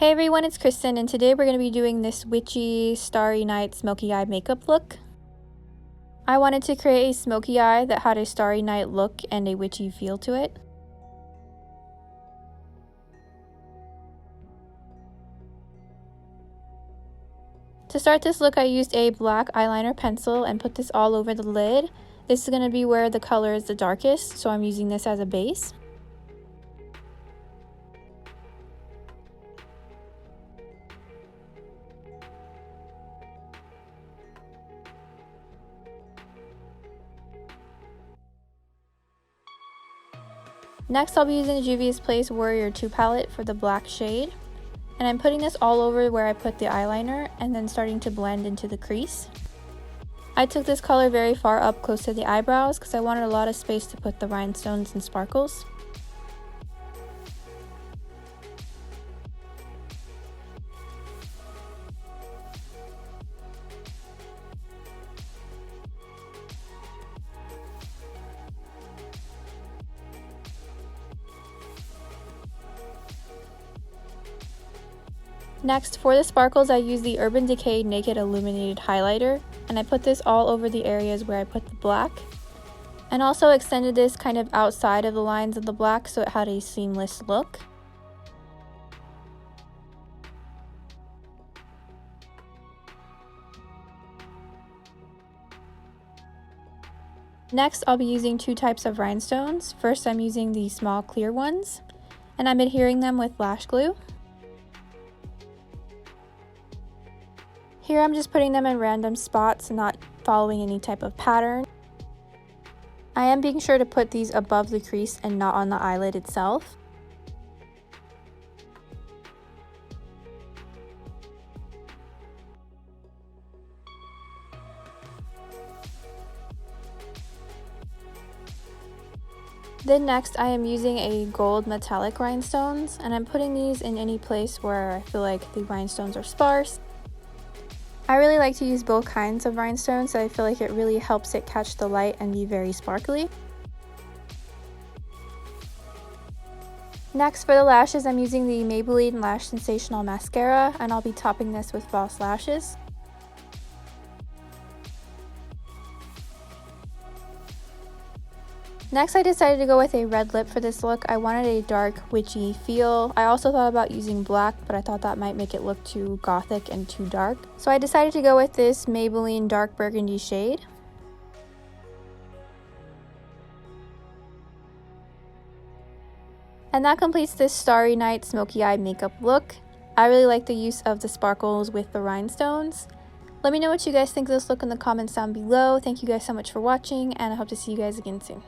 Hey everyone, it's Kristen, and today we're going to be doing this Witchy Starry Night Smoky Eye makeup look. I wanted to create a smoky eye that had a Starry Night look and a witchy feel to it. To start this look, I used a black eyeliner pencil and put this all over the lid. This is going to be where the color is the darkest, so I'm using this as a base. Next, I'll be using Juvia's Place Warrior 2 palette for the black shade. And I'm putting this all over where I put the eyeliner and then starting to blend into the crease. I took this color very far up close to the eyebrows because I wanted a lot of space to put the rhinestones and sparkles. Next, for the sparkles, I used the Urban Decay Naked Illuminated Highlighter, and I put this all over the areas where I put the black, and also extended this kind of outside of the lines of the black so it had a seamless look. Next, I'll be using two types of rhinestones. First, I'm using the small clear ones, and I'm adhering them with lash glue. Here I'm just putting them in random spots and not following any type of pattern. I am being sure to put these above the crease and not on the eyelid itself. Then next I am using a gold metallic rhinestones, and I'm putting these in any place where I feel like the rhinestones are sparse. I really like to use both kinds of rhinestones, so I feel like it really helps it catch the light and be very sparkly. Next, for the lashes, I'm using the Maybelline Lash Sensational Mascara, and I'll be topping this with false lashes. Next, I decided to go with a red lip for this look. I wanted a dark, witchy feel. I also thought about using black, but I thought that might make it look too gothic and too dark. So I decided to go with this Maybelline Dark Burgundy shade. And that completes this Starry Night Smoky Eye makeup look. I really like the use of the sparkles with the rhinestones. Let me know what you guys think of this look in the comments down below. Thank you guys so much for watching, and I hope to see you guys again soon.